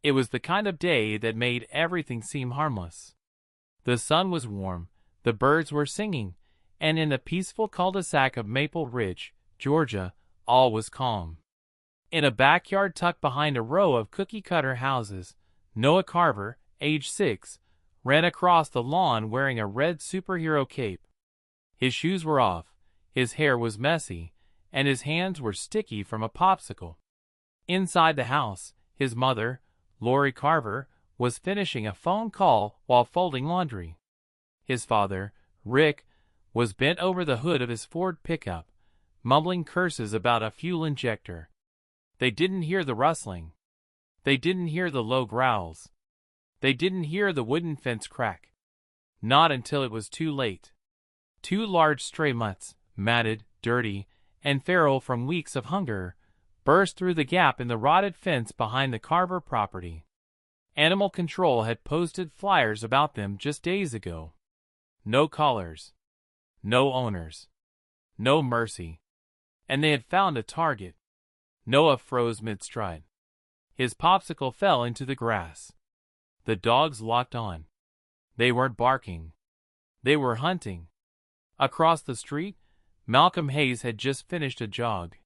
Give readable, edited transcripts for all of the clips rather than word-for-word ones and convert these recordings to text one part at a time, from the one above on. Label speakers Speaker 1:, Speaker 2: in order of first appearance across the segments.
Speaker 1: It was the kind of day that made everything seem harmless. The sun was warm, the birds were singing, and in the peaceful cul-de-sac of Maple Ridge, Georgia, all was calm. In a backyard tucked behind a row of cookie-cutter houses, Noah Carver, age 6, ran across the lawn wearing a red superhero cape. His shoes were off, his hair was messy, and his hands were sticky from a popsicle. Inside the house, his mother, Lori Carver, was finishing a phone call while folding laundry. His father, Rick, was bent over the hood of his Ford pickup, mumbling curses about a fuel injector. They didn't hear the rustling. They didn't hear the low growls. They didn't hear the wooden fence crack. Not until it was too late. 2 large stray mutts, matted, dirty, and feral from weeks of hunger, burst through the gap in the rotted fence behind the Carver property. Animal Control had posted flyers about them just days ago. No collars. No owners. No mercy. And they had found a target. Noah froze mid-stride. His popsicle fell into the grass. The dogs locked on. They weren't barking. They were hunting. Across the street, Malcolm Hayes had just finished a jog.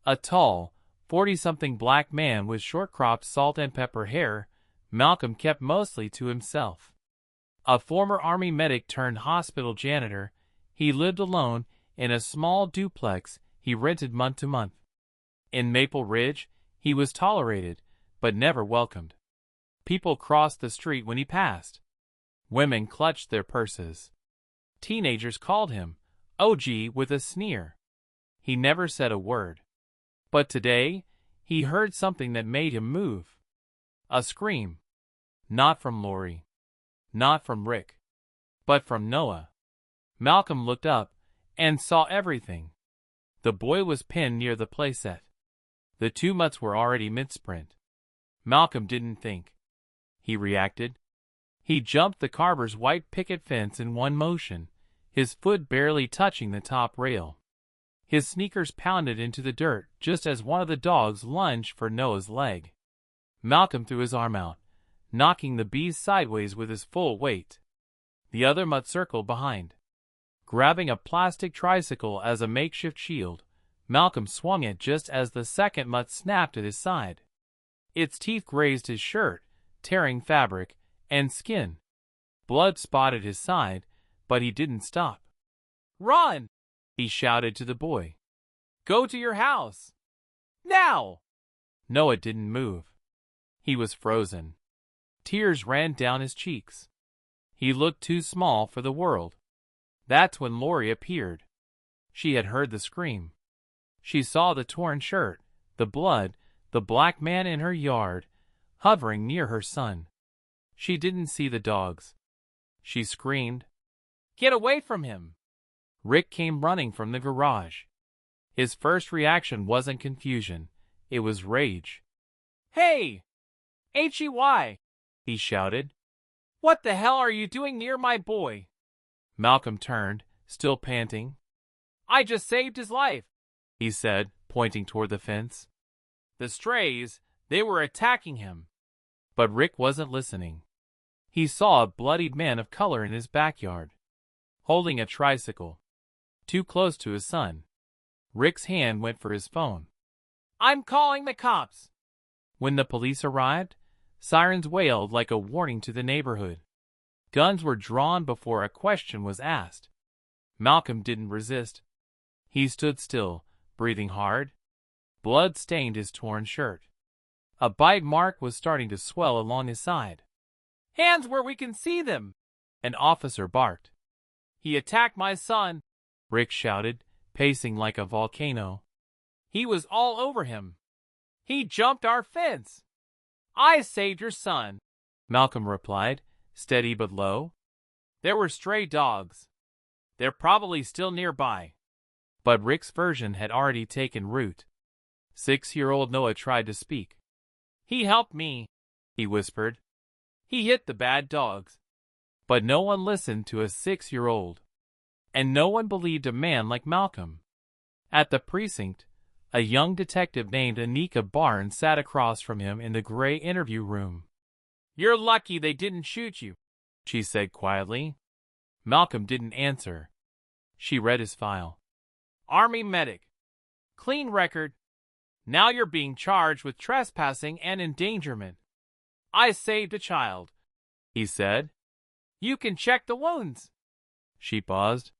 Speaker 1: A tall, 40-something black man with short-cropped salt and pepper hair, Malcolm kept mostly to himself. A former Army medic turned hospital janitor, he lived alone in a small duplex he rented month to month. In Maple Ridge, he was tolerated, but never welcomed. People crossed the street when he passed. Women clutched their purses. Teenagers called him OG with a sneer. He never said a word. But today, he heard something that made him move. A scream. Not from Lori. Not from Rick. But from Noah. Malcolm looked up and saw everything. The boy was pinned near the playset. The 2 mutts were already mid-sprint. Malcolm didn't think. He reacted. He jumped the Carver's white picket fence in one motion, his foot barely touching the top rail. His sneakers pounded into the dirt just as one of the dogs lunged for Noah's leg. Malcolm threw his arm out, knocking the beast sideways with his full weight. The other mutt circled behind. Grabbing a plastic tricycle as a makeshift shield, Malcolm swung it just as the second mutt snapped at his side. Its teeth grazed his shirt, tearing fabric and skin. Blood spotted his side, but he didn't stop. "Run!" he shouted to the boy. "Go to your house! Now!" Noah didn't move. He was frozen. Tears ran down his cheeks. He looked too small for the world. That's when Lori appeared. She had heard the scream. She saw the torn shirt, the blood, the black man in her yard, hovering near her son. She didn't see the dogs. She screamed, "Get away from him!" Rick came running from the garage. His first reaction wasn't confusion. It was rage. "Hey! HEY!" he shouted. "What the hell are you doing near my boy?" Malcolm turned, still panting. "I just saved his life," he said, pointing toward the fence. The strays, they were attacking him. But Rick wasn't listening. He saw a bloodied man of color in his backyard, holding a tricycle, too close to his son. Rick's hand went for his phone. "I'm calling the cops." When the police arrived, sirens wailed like a warning to the neighborhood. Guns were drawn before a question was asked. Malcolm didn't resist. He stood still, breathing hard. Blood stained his torn shirt. A bite mark was starting to swell along his side. "Hands where we can see them!" an officer barked. "He attacked my son," Rick shouted, pacing like a volcano. "He was all over him. He jumped our fence." "I saved your son," Malcolm replied, steady but low. "There were stray dogs. They're probably still nearby." But Rick's version had already taken root. 6-year-old Noah tried to speak. "He helped me," he whispered. "He hit the bad dogs." But no one listened to a 6-year-old. And no one believed a man like Malcolm. At the precinct, A young detective named Anika Barnes sat across from him in the gray interview room. "You're lucky they didn't shoot you," she said quietly. Malcolm didn't answer. She read his file. "Army medic. Clean record. Now you're being charged with trespassing and endangerment." "I saved a child," he said. "You can check the wounds." She paused.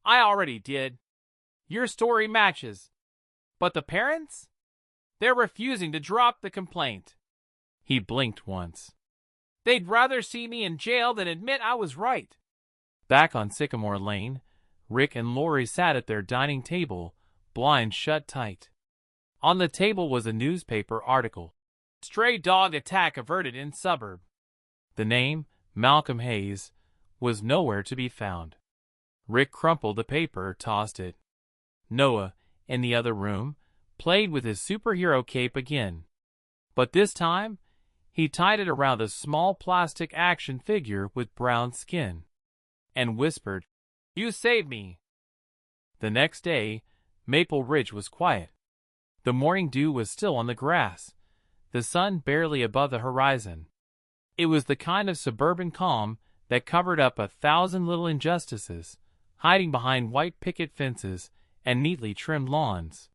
Speaker 1: "I already did. Your story matches. But the parents? They're refusing to drop the complaint." He blinked once. "They'd rather see me in jail than admit I was right." Back on Sycamore Lane, Rick and Lori sat at their dining table, blinds shut tight. On the table was a newspaper article. "Stray dog attack averted in suburb." The name, Malcolm Hayes, was nowhere to be found. Rick crumpled the paper, tossed it. Noah, in the other room, played with his superhero cape again. But this time, he tied it around a small plastic action figure with brown skin, and whispered, "You saved me." The next day, Maple Ridge was quiet. The morning dew was still on the grass, the sun barely above the horizon. It was the kind of suburban calm that covered up 1,000 little injustices, hiding behind white picket fences and neatly trimmed lawns.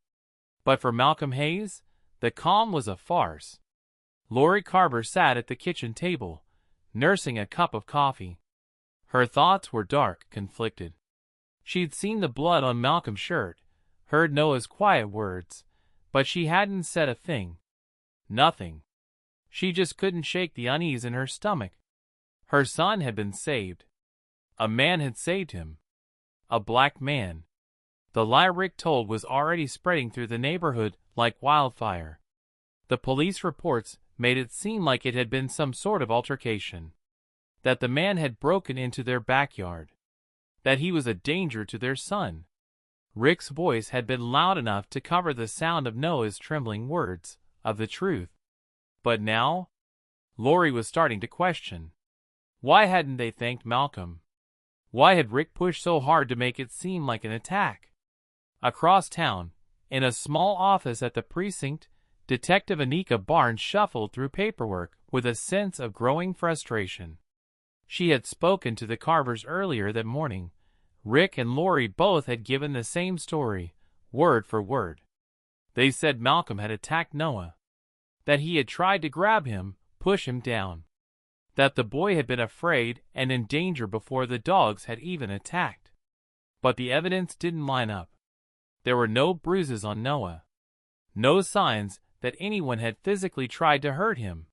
Speaker 1: But for Malcolm Hayes, the calm was a farce. Lori Carver sat at the kitchen table, nursing a cup of coffee. Her thoughts were dark, conflicted. She'd seen the blood on Malcolm's shirt, heard Noah's quiet words, but she hadn't said a thing. Nothing. She just couldn't shake the unease in her stomach. Her son had been saved. A man had saved him. A black man. The lie Rick told was already spreading through the neighborhood like wildfire. The police reports made it seem like it had been some sort of altercation. That the man had broken into their backyard. That he was a danger to their son. Rick's voice had been loud enough to cover the sound of Noah's trembling words, of the truth. But now, Lori was starting to question. Why hadn't they thanked Malcolm? Why had Rick pushed so hard to make it seem like an attack? Across town, in a small office at the precinct, Detective Anika Barnes shuffled through paperwork with a sense of growing frustration. She had spoken to the Carvers earlier that morning. Rick and Lori both had given the same story, word for word. They said Malcolm had attacked Noah. That he had tried to grab him, push him down. That the boy had been afraid and in danger before the dogs had even attacked. But the evidence didn't line up. There were no bruises on Noah. No signs that anyone had physically tried to hurt him.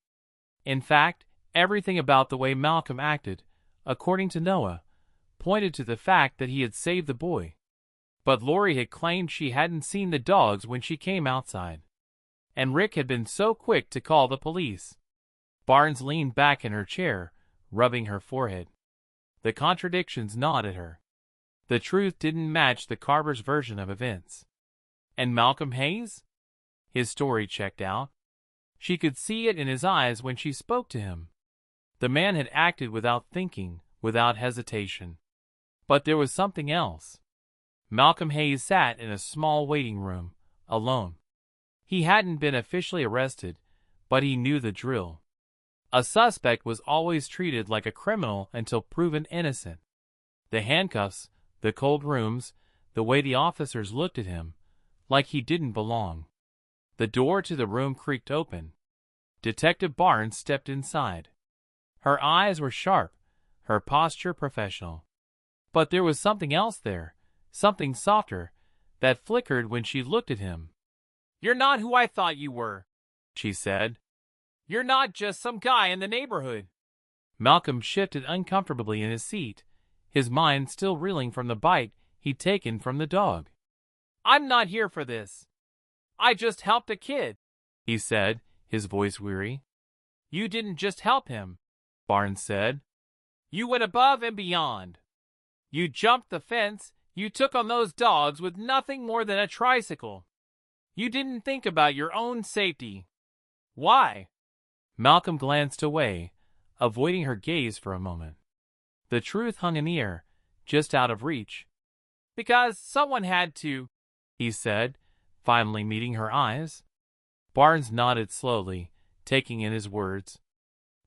Speaker 1: In fact, everything about the way Malcolm acted, according to Noah, pointed to the fact that he had saved the boy. But Lori had claimed she hadn't seen the dogs when she came outside. And Rick had been so quick to call the police. Barnes leaned back in her chair, rubbing her forehead. The contradictions gnawed at her. The truth didn't match the Carver's version of events. And Malcolm Hayes? His story checked out. She could see it in his eyes when she spoke to him. The man had acted without thinking, without hesitation. But there was something else. Malcolm Hayes sat in a small waiting room, alone. He hadn't been officially arrested, but he knew the drill. A suspect was always treated like a criminal until proven innocent. The handcuffs, the cold rooms, the way the officers looked at him, like he didn't belong. The door to the room creaked open. Detective Barnes stepped inside. Her eyes were sharp, her posture professional. But there was something else there, something softer, that flickered when she looked at him. "You're not who I thought you were," she said. "You're not just some guy in the neighborhood." Malcolm shifted uncomfortably in his seat, his mind still reeling from the bite he'd taken from the dog. "I'm not here for this. I just helped a kid," he said, his voice weary. "You didn't just help him," Barnes said. "You went above and beyond. You jumped the fence, you took on those dogs with nothing more than a tricycle. You didn't think about your own safety. Why?" Malcolm glanced away, avoiding her gaze for a moment. The truth hung in the air, just out of reach. "Because someone had to," he said, finally meeting her eyes. Barnes nodded slowly, taking in his words.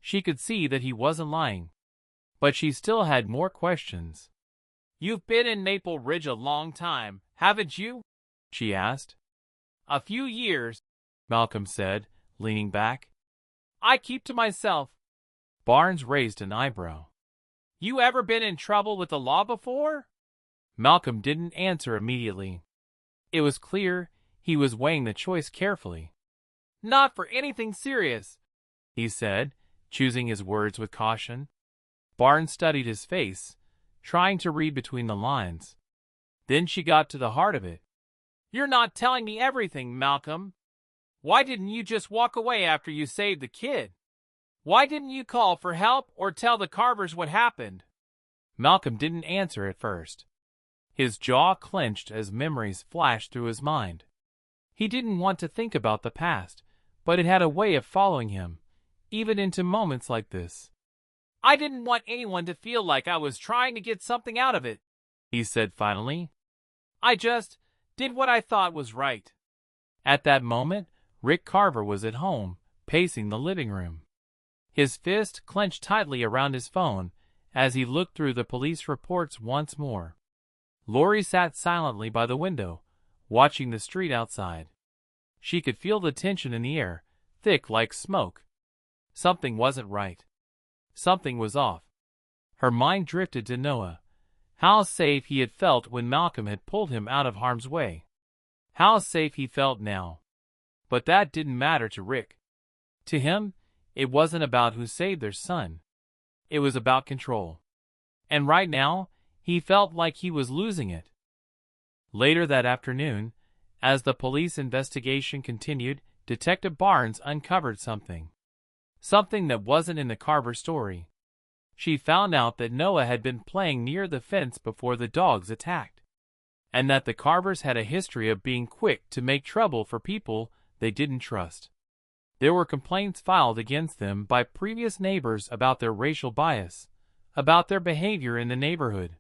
Speaker 1: She could see that he wasn't lying, but she still had more questions. "You've been in Maple Ridge a long time, haven't you?" she asked. "A few years," Malcolm said, leaning back. "I keep to myself." Barnes raised an eyebrow. "You ever been in trouble with the law before?" Malcolm didn't answer immediately. It was clear he was weighing the choice carefully. "Not for anything serious," he said, choosing his words with caution. Barnes studied his face, trying to read between the lines. Then she got to the heart of it. "You're not telling me everything, Malcolm. Why didn't you just walk away after you saved the kid? Why didn't you call for help or tell the Carvers what happened?" Malcolm didn't answer at first. His jaw clenched as memories flashed through his mind. He didn't want to think about the past, but it had a way of following him, even into moments like this. "I didn't want anyone to feel like I was trying to get something out of it," he said finally. "I just did what I thought was right." At that moment, Rick Carver was at home, pacing the living room. His fist clenched tightly around his phone as he looked through the police reports once more. Lori sat silently by the window, watching the street outside. She could feel the tension in the air, thick like smoke. Something wasn't right. Something was off. Her mind drifted to Noah. How safe he had felt when Malcolm had pulled him out of harm's way. How safe he felt now. But that didn't matter to Rick. To him, it wasn't about who saved their son. It was about control. And right now, he felt like he was losing it. Later that afternoon, as the police investigation continued, Detective Barnes uncovered something. Something that wasn't in the Carver story. She found out that Noah had been playing near the fence before the dogs attacked, and that the Carvers had a history of being quick to make trouble for people they didn't trust. There were complaints filed against them by previous neighbors about their racial bias, about their behavior in the neighborhood.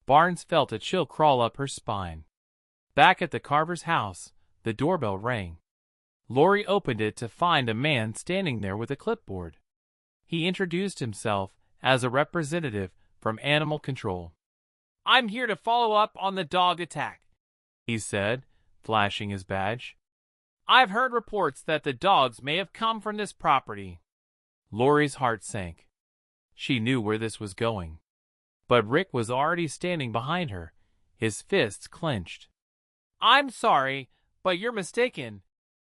Speaker 1: Barnes felt a chill crawl up her spine. Back at the Carver's house, the doorbell rang. Lori opened it to find a man standing there with a clipboard. He introduced himself as a representative from Animal Control. "I'm here to follow up on the dog attack," he said, flashing his badge. "I've heard reports that the dogs may have come from this property." Lori's heart sank. She knew where this was going. But Rick was already standing behind her, his fists clenched. "I'm sorry, but you're mistaken,"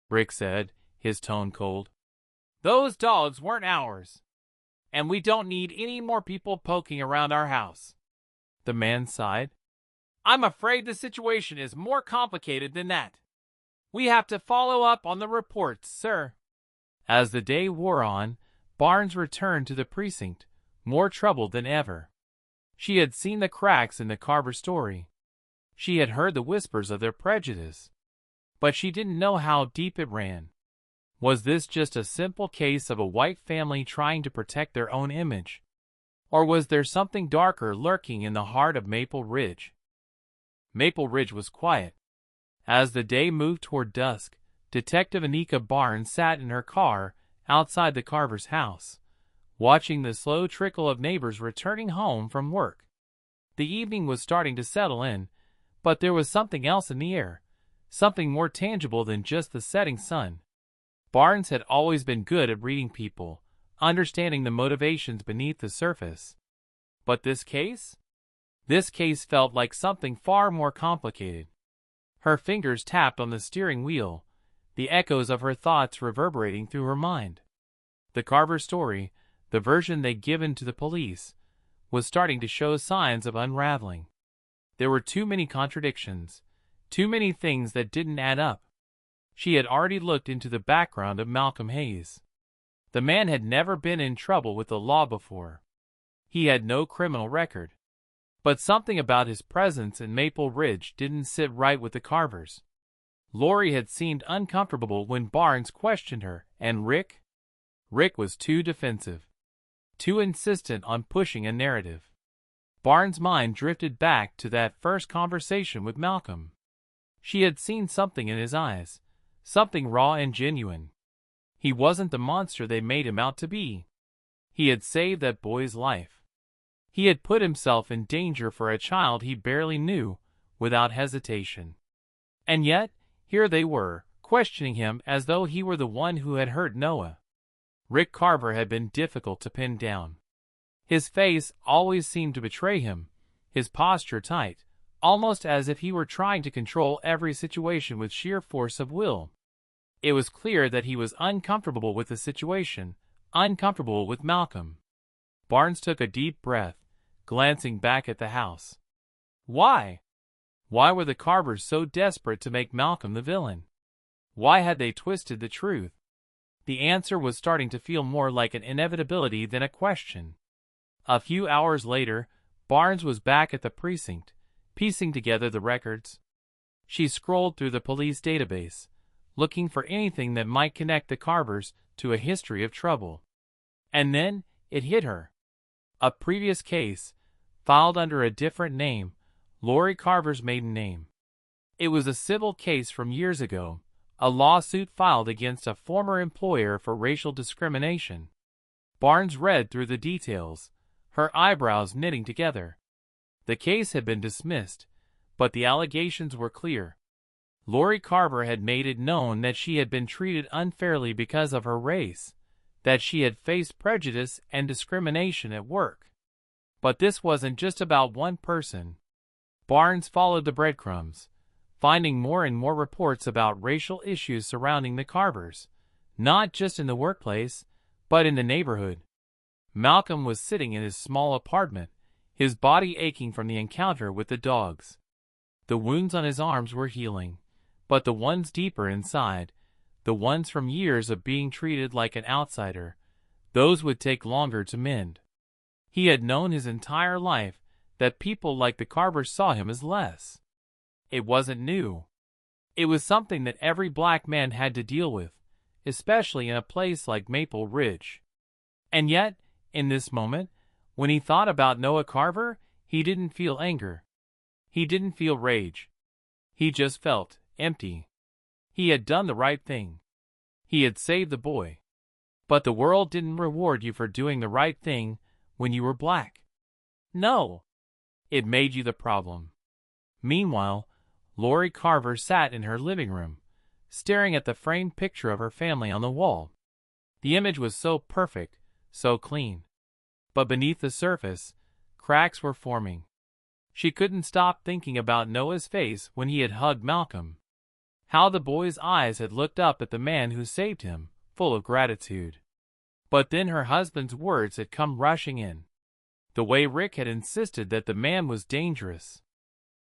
Speaker 1: Rick said, his tone cold. "Those dogs weren't ours. And we don't need any more people poking around our house." The man sighed. "I'm afraid the situation is more complicated than that. We have to follow up on the reports, sir." As the day wore on, Barnes returned to the precinct, more troubled than ever. She had seen the cracks in the Carver story. She had heard the whispers of their prejudice. But she didn't know how deep it ran. Was this just a simple case of a white family trying to protect their own image? Or was there something darker lurking in the heart of Maple Ridge? Maple Ridge was quiet. As the day moved toward dusk, Detective Anika Barnes sat in her car outside the Carver's house, watching the slow trickle of neighbors returning home from work. The evening was starting to settle in, but there was something else in the air, something more tangible than just the setting sun. Barnes had always been good at reading people, understanding the motivations beneath the surface. But this case? This case felt like something far more complicated. Her fingers tapped on the steering wheel, the echoes of her thoughts reverberating through her mind. The Carver story, the version they'd given to the police, was starting to show signs of unraveling. There were too many contradictions, too many things that didn't add up. She had already looked into the background of Malcolm Hayes. The man had never been in trouble with the law before. He had no criminal record. But something about his presence in Maple Ridge didn't sit right with the Carvers. Lori had seemed uncomfortable when Barnes questioned her, and Rick? Rick was too defensive, too insistent on pushing a narrative. Barnes' mind drifted back to that first conversation with Malcolm. She had seen something in his eyes, something raw and genuine. He wasn't the monster they made him out to be. He had saved that boy's life. He had put himself in danger for a child he barely knew, without hesitation. And yet, here they were, questioning him as though he were the one who had hurt Noah. Rick Carver had been difficult to pin down. His face always seemed to betray him, his posture tight, almost as if he were trying to control every situation with sheer force of will. It was clear that he was uncomfortable with the situation, uncomfortable with Malcolm. Barnes took a deep breath, glancing back at the house. Why? Why were the Carvers so desperate to make Malcolm the villain? Why had they twisted the truth? The answer was starting to feel more like an inevitability than a question. A few hours later, Barnes was back at the precinct, piecing together the records. She scrolled through the police database, looking for anything that might connect the Carvers to a history of trouble. And then, it hit her. A previous case, filed under a different name, Lori Carver's maiden name. It was a civil case from years ago, a lawsuit filed against a former employer for racial discrimination. Barnes read through the details, her eyebrows knitting together. The case had been dismissed, but the allegations were clear. Lori Carver had made it known that she had been treated unfairly because of her race, that she had faced prejudice and discrimination at work. But this wasn't just about one person. Barnes followed the breadcrumbs, finding more and more reports about racial issues surrounding the Carvers, not just in the workplace, but in the neighborhood. Malcolm was sitting in his small apartment, his body aching from the encounter with the dogs. The wounds on his arms were healing, but the ones deeper inside, the ones from years of being treated like an outsider, those would take longer to mend. He had known his entire life that people like the Carvers saw him as less. It wasn't new. It was something that every black man had to deal with, especially in a place like Maple Ridge. And yet, in this moment, when he thought about Noah Carver, he didn't feel anger. He didn't feel rage. He just felt empty. He had done the right thing. He had saved the boy. But the world didn't reward you for doing the right thing when you were black. No. It made you the problem. Meanwhile, Lori Carver sat in her living room, staring at the framed picture of her family on the wall. The image was so perfect, so clean. But beneath the surface, cracks were forming. She couldn't stop thinking about Noah's face when he had hugged Malcolm. How the boy's eyes had looked up at the man who saved him, full of gratitude. But then her husband's words had come rushing in. The way Rick had insisted that the man was dangerous.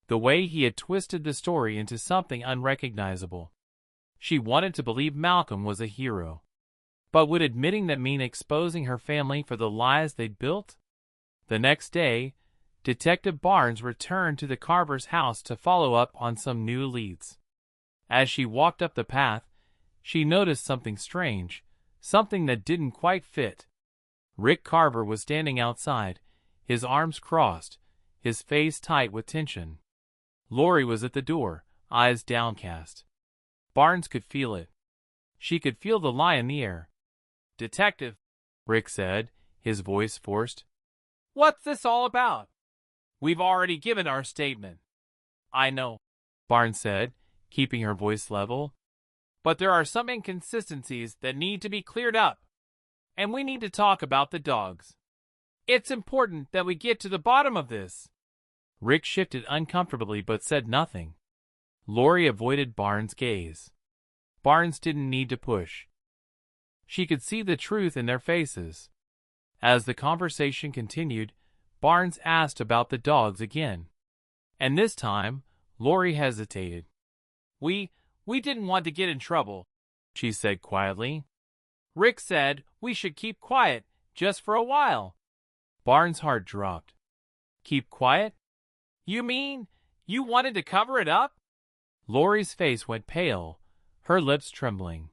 Speaker 1: The way he had twisted the story into something unrecognizable. She wanted to believe Malcolm was a hero. But would admitting that mean exposing her family for the lies they'd built? The next day, Detective Barnes returned to the Carver's house to follow up on some new leads. As she walked up the path, she noticed something strange, something that didn't quite fit. Rick Carver was standing outside, his arms crossed, his face tight with tension. Lori was at the door, eyes downcast. Barnes could feel it. She could feel the lie in the air. "Detective," Rick said, his voice forced. "What's this all about? We've already given our statement." "I know," Barnes said, keeping her voice level. "But there are some inconsistencies that need to be cleared up. And we need to talk about the dogs. It's important that we get to the bottom of this." Rick shifted uncomfortably but said nothing. Lori avoided Barnes' gaze. Barnes didn't need to push. She could see the truth in their faces. As the conversation continued, Barnes asked about the dogs again. And this time, Lori hesitated. We didn't want to get in trouble," she said quietly. "Rick said we should keep quiet, just for a while." Barnes' heart dropped. "Keep quiet? You mean you wanted to cover it up?" Lori's face went pale, her lips trembling.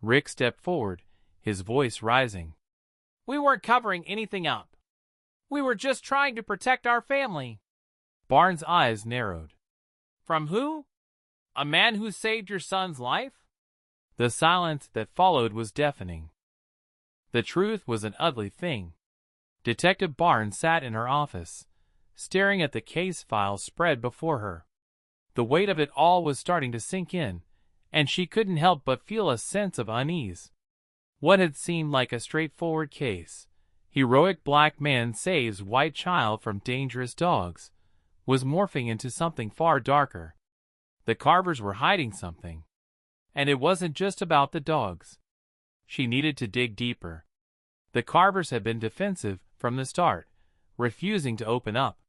Speaker 1: Rick stepped forward, his voice rising. "We weren't covering anything up. We were just trying to protect our family." Barnes' eyes narrowed. "From who?" A man who saved your son's life? The silence that followed was deafening. The truth was an ugly thing. Detective Barnes sat in her office, staring at the case files spread before her. The weight of it all was starting to sink in, and she couldn't help but feel a sense of unease. What had seemed like a straightforward case, heroic black man saves white child from dangerous dogs, was morphing into something far darker. The Carvers were hiding something. And it wasn't just about the dogs. She needed to dig deeper. The Carvers had been defensive from the start, refusing to open up.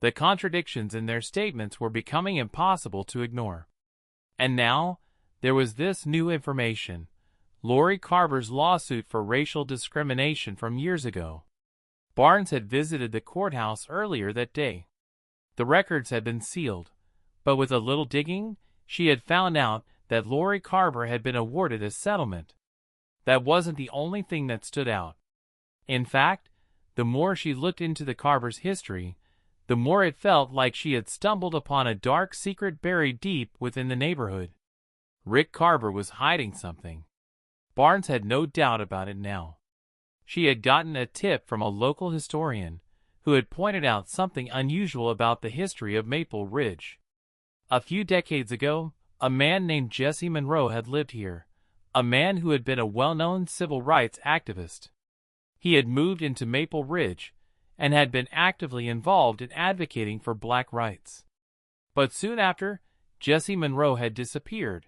Speaker 1: The contradictions in their statements were becoming impossible to ignore. And now, there was this new information. Lori Carver's lawsuit for racial discrimination from years ago. Barnes had visited the courthouse earlier that day. The records had been sealed, but with a little digging, she had found out that Lori Carver had been awarded a settlement. That wasn't the only thing that stood out. In fact, the more she looked into the Carver's history, the more it felt like she had stumbled upon a dark secret buried deep within the neighborhood. Rick Carver was hiding something. Barnes had no doubt about it now. She had gotten a tip from a local historian, who had pointed out something unusual about the history of Maple Ridge. A few decades ago, a man named Jesse Monroe had lived here, a man who had been a well-known civil rights activist. He had moved into Maple Ridge and had been actively involved in advocating for black rights. But soon after, Jesse Monroe had disappeared.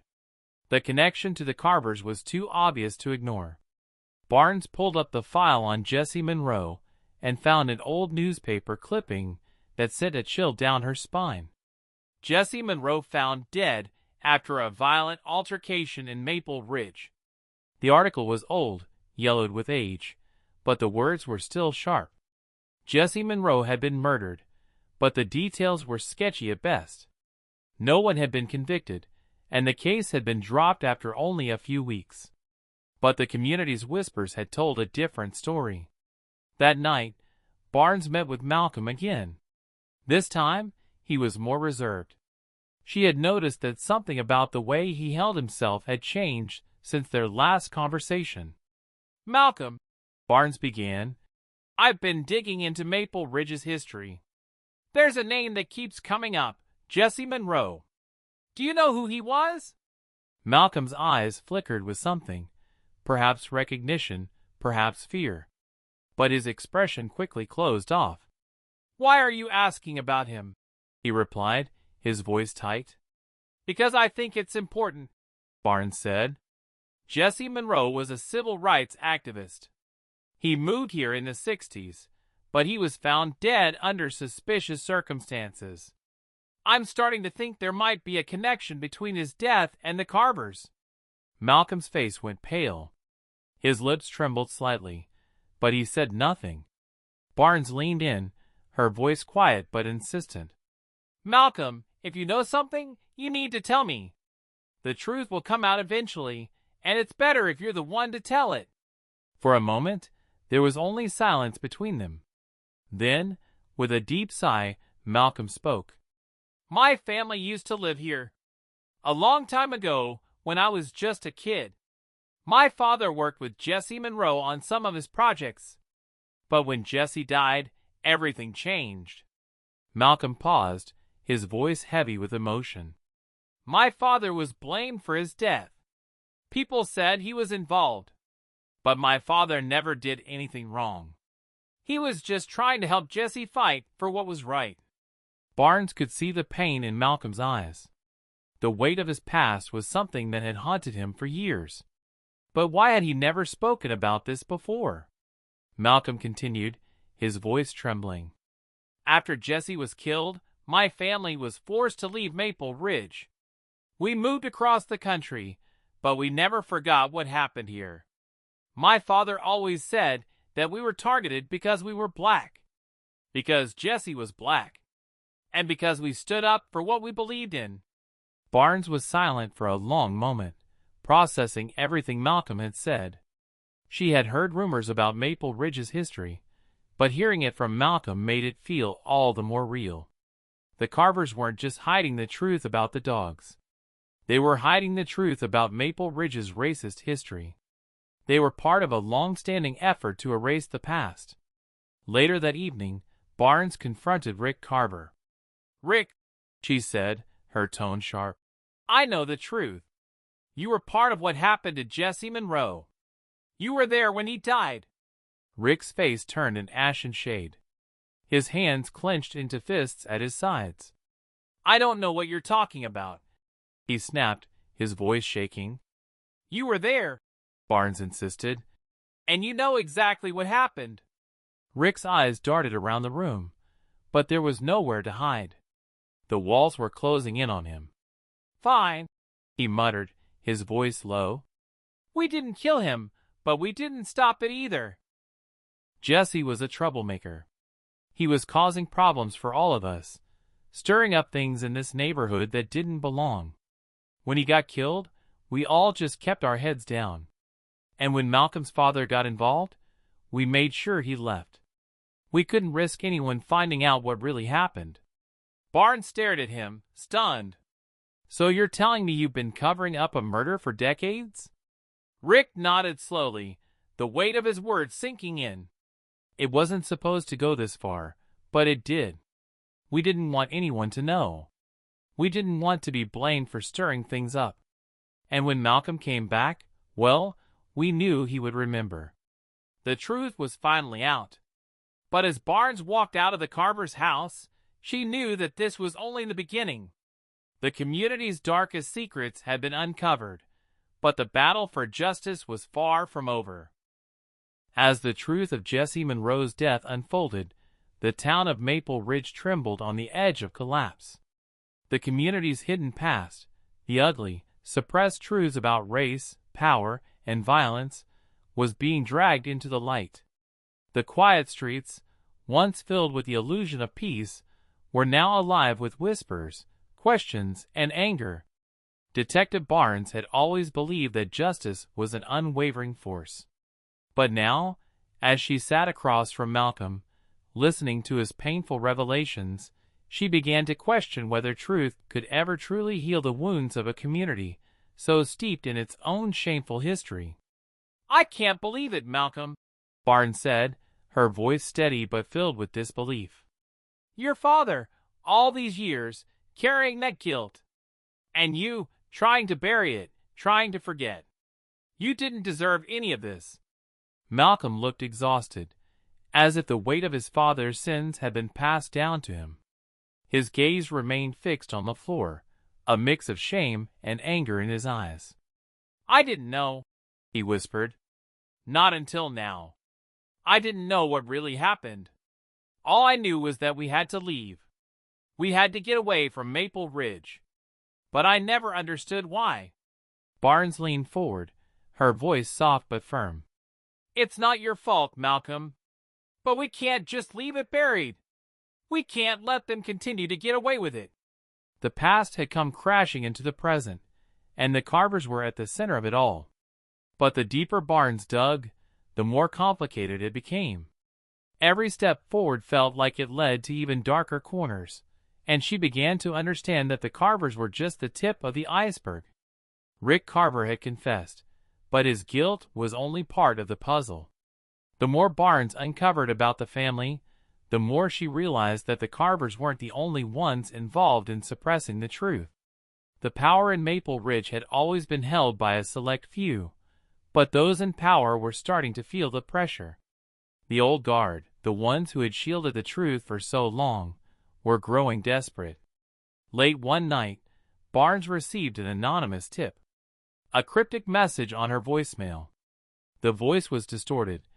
Speaker 1: The connection to the Carvers was too obvious to ignore. Barnes pulled up the file on Jesse Monroe and found an old newspaper clipping that sent a chill down her spine. Jesse Monroe found dead after a violent altercation in Maple Ridge. The article was old, yellowed with age, but the words were still sharp. Jesse Monroe had been murdered, but the details were sketchy at best. No one had been convicted, and the case had been dropped after only a few weeks. But the community's whispers had told a different story. That night, Barnes met with Malcolm again. This time, he was more reserved. She had noticed that something about the way he held himself had changed since their last conversation. "Malcolm," Barnes began, "I've been digging into Maple Ridge's history. There's a name that keeps coming up, Jesse Monroe. Do you know who he was?" Malcolm's eyes flickered with something, perhaps recognition, perhaps fear. But his expression quickly closed off. "Why are you asking about him?" he replied, his voice tight. "Because I think it's important," Barnes said. "Jesse Monroe was a civil rights activist. He moved here in the 60s, but he was found dead under suspicious circumstances. I'm starting to think there might be a connection between his death and the Carvers." Malcolm's face went pale. His lips trembled slightly, but he said nothing. Barnes leaned in, her voice quiet but insistent. "Malcolm, if you know something, you need to tell me. The truth will come out eventually, and it's better if you're the one to tell it." For a moment, there was only silence between them. Then, with a deep sigh, Malcolm spoke. "My family used to live here. A long time ago, when I was just a kid. My father worked with Jesse Monroe on some of his projects. But when Jesse died, everything changed." Malcolm paused, his voice heavy with emotion. "My father was blamed for his death. People said he was involved. But my father never did anything wrong. He was just trying to help Jesse fight for what was right." Barnes could see the pain in Malcolm's eyes. The weight of his past was something that had haunted him for years. But why had he never spoken about this before? Malcolm continued, his voice trembling. "After Jesse was killed, my family was forced to leave Maple Ridge. We moved across the country, but we never forgot what happened here. My father always said that we were targeted because we were black, because Jesse was black, and because we stood up for what we believed in." Barnes was silent for a long moment, processing everything Malcolm had said. She had heard rumors about Maple Ridge's history, but hearing it from Malcolm made it feel all the more real. The Carvers weren't just hiding the truth about the dogs. They were hiding the truth about Maple Ridge's racist history. They were part of a long-standing effort to erase the past. Later that evening, Barnes confronted Rick Carver. "Rick," she said, her tone sharp, "I know the truth. You were part of what happened to Jesse Monroe. You were there when he died." Rick's face turned an ashen shade. His hands clenched into fists at his sides. "I don't know what you're talking about," he snapped, his voice shaking. "You were there," Barnes insisted, "and you know exactly what happened." Rick's eyes darted around the room, but there was nowhere to hide. The walls were closing in on him. "Fine," he muttered, his voice low. "We didn't kill him, but we didn't stop it either." Jesse was a troublemaker. He was causing problems for all of us, stirring up things in this neighborhood that didn't belong. When he got killed, we all just kept our heads down. And when Malcolm's father got involved, we made sure he left. We couldn't risk anyone finding out what really happened. Barnes stared at him, stunned. "So you're telling me you've been covering up a murder for decades?" Rick nodded slowly, the weight of his words sinking in. "It wasn't supposed to go this far, but it did. We didn't want anyone to know. We didn't want to be blamed for stirring things up. And when Malcolm came back, well, we knew he would remember." The truth was finally out. But as Barnes walked out of the Carver's house, she knew that this was only the beginning. The community's darkest secrets had been uncovered, but the battle for justice was far from over. As the truth of Jesse Monroe's death unfolded, the town of Maple Ridge trembled on the edge of collapse. The community's hidden past, the ugly, suppressed truths about race, power, and violence, was being dragged into the light. The quiet streets, once filled with the illusion of peace, were now alive with whispers, questions, and anger. Detective Barnes had always believed that justice was an unwavering force. But now, as she sat across from Malcolm, listening to his painful revelations, she began to question whether truth could ever truly heal the wounds of a community so steeped in its own shameful history. "I can't believe it, Malcolm," Barnes said, her voice steady but filled with disbelief. "Your father, all these years, carrying that guilt. And you, trying to bury it, trying to forget. You didn't deserve any of this." Malcolm looked exhausted, as if the weight of his father's sins had been passed down to him. His gaze remained fixed on the floor, a mix of shame and anger in his eyes. "I didn't know," he whispered. "Not until now. I didn't know what really happened. All I knew was that we had to leave. We had to get away from Maple Ridge. But I never understood why." Barnes leaned forward, her voice soft but firm. "It's not your fault, Malcolm. But we can't just leave it buried. We can't let them continue to get away with it." The past had come crashing into the present, and the Carvers were at the center of it all. But the deeper Barnes dug, the more complicated it became. Every step forward felt like it led to even darker corners, and she began to understand that the Carvers were just the tip of the iceberg. Rick Carver had confessed, but his guilt was only part of the puzzle. The more Barnes uncovered about the family, the more she realized that the Carvers weren't the only ones involved in suppressing the truth. The power in Maple Ridge had always been held by a select few, but those in power were starting to feel the pressure. The old guard, the ones who had shielded the truth for so long, were growing desperate. Late one night, Barnes received an anonymous tip. A cryptic message on her voicemail. The voice was distorted,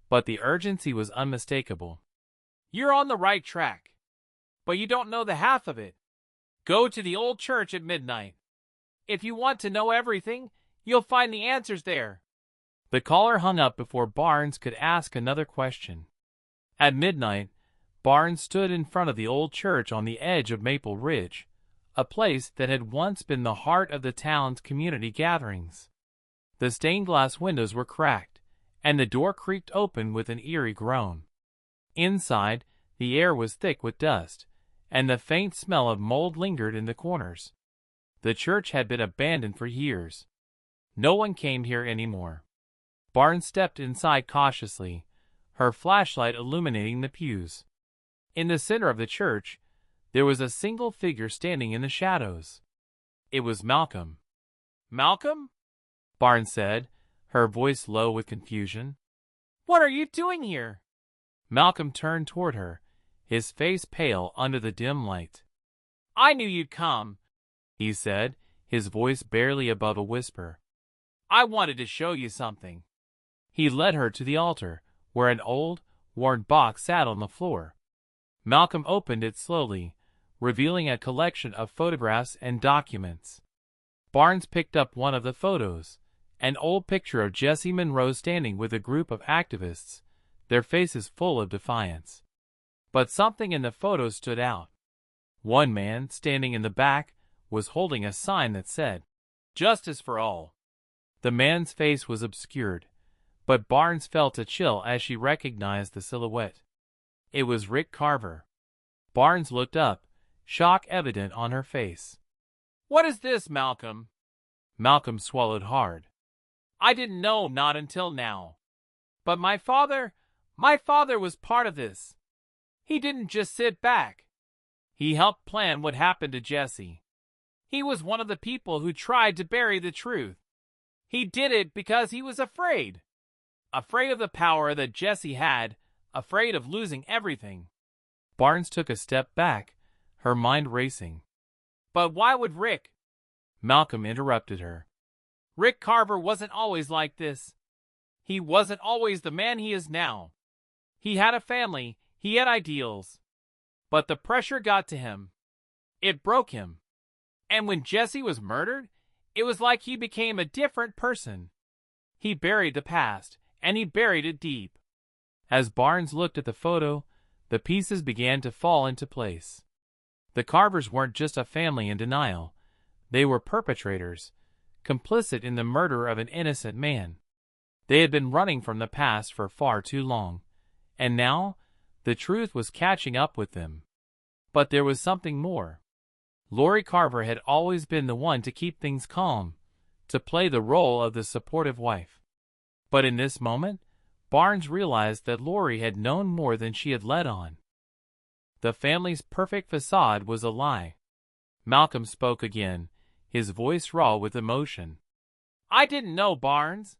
Speaker 1: but the urgency was unmistakable. "You're on the right track, but you don't know the half of it. Go to the old church at midnight. If you want to know everything, you'll find the answers there." The caller hung up before Barnes could ask another question. At midnight, Barnes stood in front of the old church on the edge of Maple Ridge, a place that had once been the heart of the town's community gatherings. The stained glass windows were cracked, and the door creaked open with an eerie groan. Inside, the air was thick with dust, and the faint smell of mold lingered in the corners. The church had been abandoned for years. No one came here anymore. Barnes stepped inside cautiously, her flashlight illuminating the pews. In the center of the church, there was a single figure standing in the shadows. It was Malcolm. "Malcolm?" Barnes said, her voice low with confusion. "What are you doing here?" Malcolm turned toward her, his face pale under the dim light. "I knew you'd come," he said, his voice barely above a whisper. "I wanted to show you something." He led her to the altar, where an old, worn box sat on the floor. Malcolm opened it slowly, revealing a collection of photographs and documents. Barnes picked up one of the photos, an old picture of Jesse Monroe standing with a group of activists, their faces full of defiance. But something in the photo stood out. One man, standing in the back, was holding a sign that said, "Justice for All." The man's face was obscured, but Barnes felt a chill as she recognized the silhouette. It was Rick Carver. Barnes looked up, shock evident on her face. "What is this, Malcolm?" Malcolm swallowed hard. "I didn't know, not until now. But my father was part of this. He didn't just sit back. He helped plan what happened to Jesse. He was one of the people who tried to bury the truth. He did it because he was afraid. Afraid of the power that Jesse had, afraid of losing everything." Barnes took a step back, her mind racing. "But why would Rick?" Malcolm interrupted her. "Rick Carver wasn't always like this. He wasn't always the man he is now. He had a family, he had ideals. But the pressure got to him. It broke him. And when Jesse was murdered, it was like he became a different person. He buried the past, and he buried it deep." As Barnes looked at the photo, the pieces began to fall into place. The Carvers weren't just a family in denial. They were perpetrators, complicit in the murder of an innocent man. They had been running from the past for far too long, and now the truth was catching up with them. But there was something more. Lori Carver had always been the one to keep things calm, to play the role of the supportive wife. But in this moment, Barnes realized that Lori had known more than she had let on. The family's perfect facade was a lie. Malcolm spoke again, his voice raw with emotion. "I didn't know, Barnes.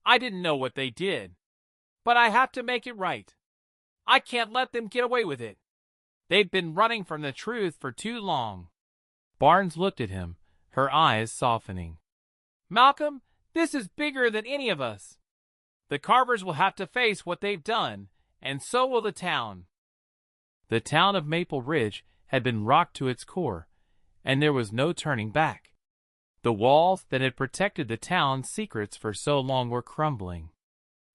Speaker 1: I didn't know what they did. But I have to make it right. I can't let them get away with it. They've been running from the truth for too long." Barnes looked at him, her eyes softening. "Malcolm, this is bigger than any of us. The Carvers will have to face what they've done, and so will the town." The town of Maple Ridge had been rocked to its core, and there was no turning back. The walls that had protected the town's secrets for so long were crumbling.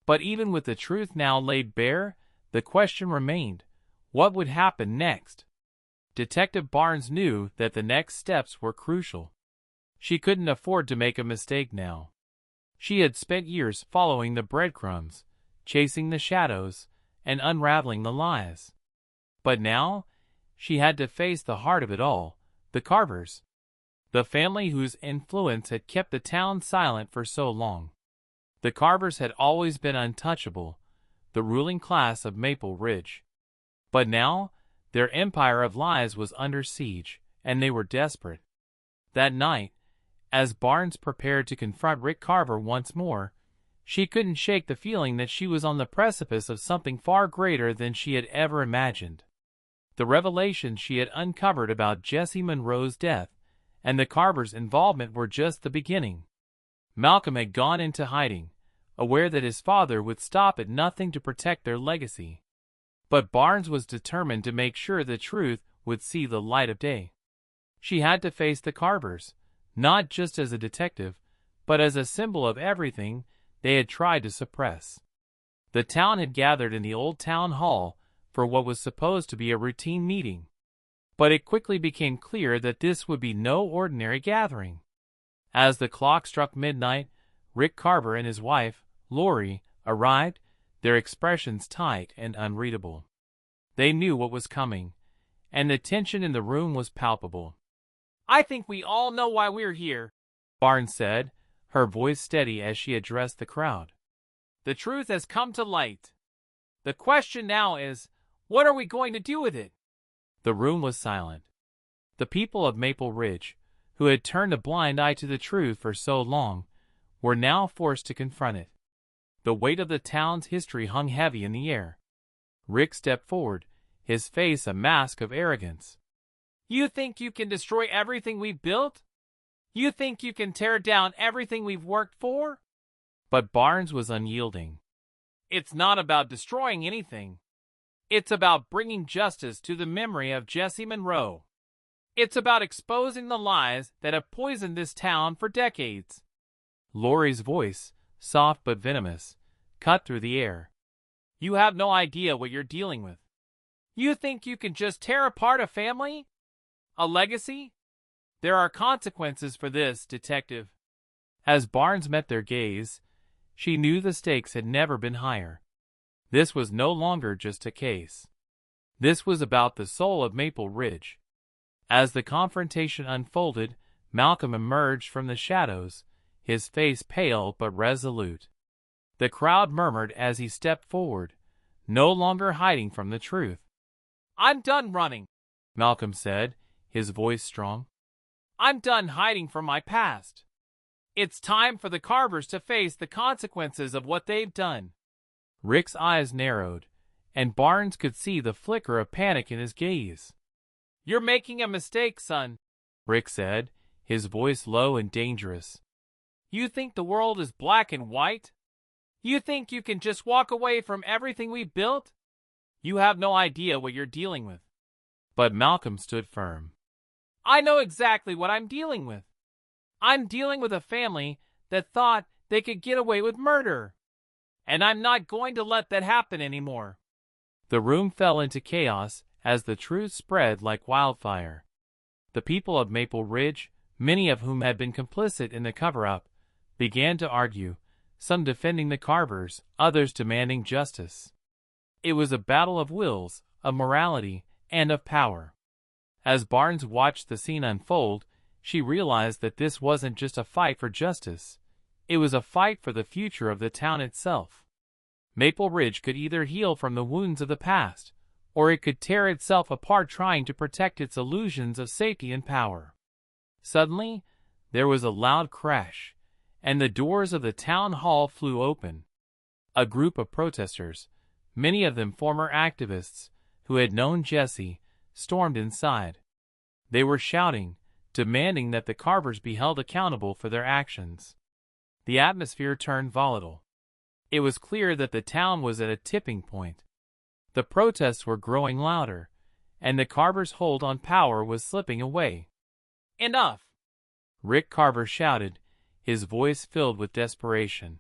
Speaker 1: But even with the truth now laid bare, the question remained, what would happen next? Detective Barnes knew that the next steps were crucial. She couldn't afford to make a mistake now. She had spent years following the breadcrumbs, chasing the shadows, and unraveling the lies. But now, she had to face the heart of it all, the Carvers. The family whose influence had kept the town silent for so long. The Carvers had always been untouchable, the ruling class of Maple Ridge. But now, their empire of lies was under siege, and they were desperate. That night, as Barnes prepared to confront Rick Carver once more, she couldn't shake the feeling that she was on the precipice of something far greater than she had ever imagined. The revelations she had uncovered about Jesse Monroe's death and the Carvers' involvement were just the beginning. Malcolm had gone into hiding, aware that his father would stop at nothing to protect their legacy. But Barnes was determined to make sure the truth would see the light of day. She had to face the Carvers, not just as a detective, but as a symbol of everything they had tried to suppress. The town had gathered in the old town hall for what was supposed to be a routine meeting. But it quickly became clear that this would be no ordinary gathering. As the clock struck midnight, Rick Carver and his wife, Lori, arrived, their expressions tight and unreadable. They knew what was coming, and the tension in the room was palpable. I think we all know why we're here, Barnes said, her voice steady as she addressed the crowd. The truth has come to light. The question now is, what are we going to do with it? The room was silent. The people of Maple Ridge, who had turned a blind eye to the truth for so long, were now forced to confront it. The weight of the town's history hung heavy in the air. Rick stepped forward, his face a mask of arrogance. You think you can destroy everything we've built? You think you can tear down everything we've worked for? But Barnes was unyielding. It's not about destroying anything. It's about bringing justice to the memory of Jesse Monroe. It's about exposing the lies that have poisoned this town for decades. Lori's voice, soft but venomous, cut through the air. You have no idea what you're dealing with. You think you can just tear apart a family? A legacy? There are consequences for this, Detective. As Barnes met their gaze, she knew the stakes had never been higher. This was no longer just a case. This was about the soul of Maple Ridge. As the confrontation unfolded, Malcolm emerged from the shadows, his face pale but resolute. The crowd murmured as he stepped forward, no longer hiding from the truth. I'm done running, Malcolm said, his voice strong. I'm done hiding from my past. It's time for the Carvers to face the consequences of what they've done. Rick's eyes narrowed, and Barnes could see the flicker of panic in his gaze. You're making a mistake, son, Rick said, his voice low and dangerous. You think the world is black and white? You think you can just walk away from everything we built? You have no idea what you're dealing with. But Malcolm stood firm. I know exactly what I'm dealing with. I'm dealing with a family that thought they could get away with murder. And I'm not going to let that happen anymore. The room fell into chaos as the truth spread like wildfire. The people of Maple Ridge, many of whom had been complicit in the cover-up, began to argue, some defending the Carvers, others demanding justice. It was a battle of wills, of morality, and of power. As Barnes watched the scene unfold, she realized that this wasn't just a fight for justice. It was a fight for the future of the town itself. Maple Ridge could either heal from the wounds of the past, or it could tear itself apart trying to protect its illusions of safety and power. Suddenly, there was a loud crash, and the doors of the town hall flew open. A group of protesters, many of them former activists who had known Jesse, stormed inside. They were shouting, demanding that the Carvers be held accountable for their actions. The atmosphere turned volatile. It was clear that the town was at a tipping point. The protests were growing louder, and the Carvers' hold on power was slipping away. Enough! Rick Carver shouted, his voice filled with desperation.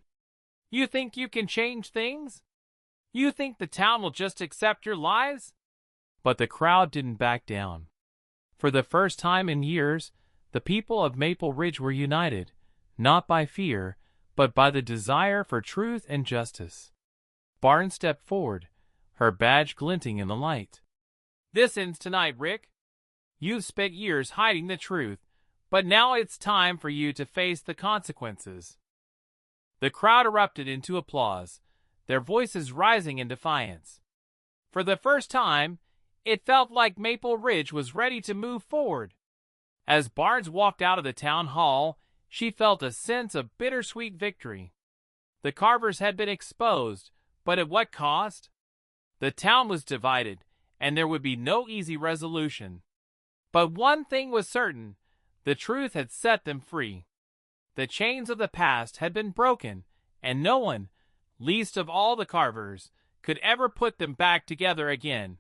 Speaker 1: You think you can change things? You think the town will just accept your lies? But the crowd didn't back down. For the first time in years, the people of Maple Ridge were united, not by fear, but by the desire for truth and justice. Barnes stepped forward, her badge glinting in the light. This ends tonight, Rick. You've spent years hiding the truth, but now it's time for you to face the consequences. The crowd erupted into applause, their voices rising in defiance. For the first time, it felt like Maple Ridge was ready to move forward. As Barnes walked out of the town hall, she felt a sense of bittersweet victory. The Carvers had been exposed, but at what cost? The town was divided, and there would be no easy resolution. But one thing was certain, the truth had set them free. The chains of the past had been broken, and no one, least of all the Carvers, could ever put them back together again.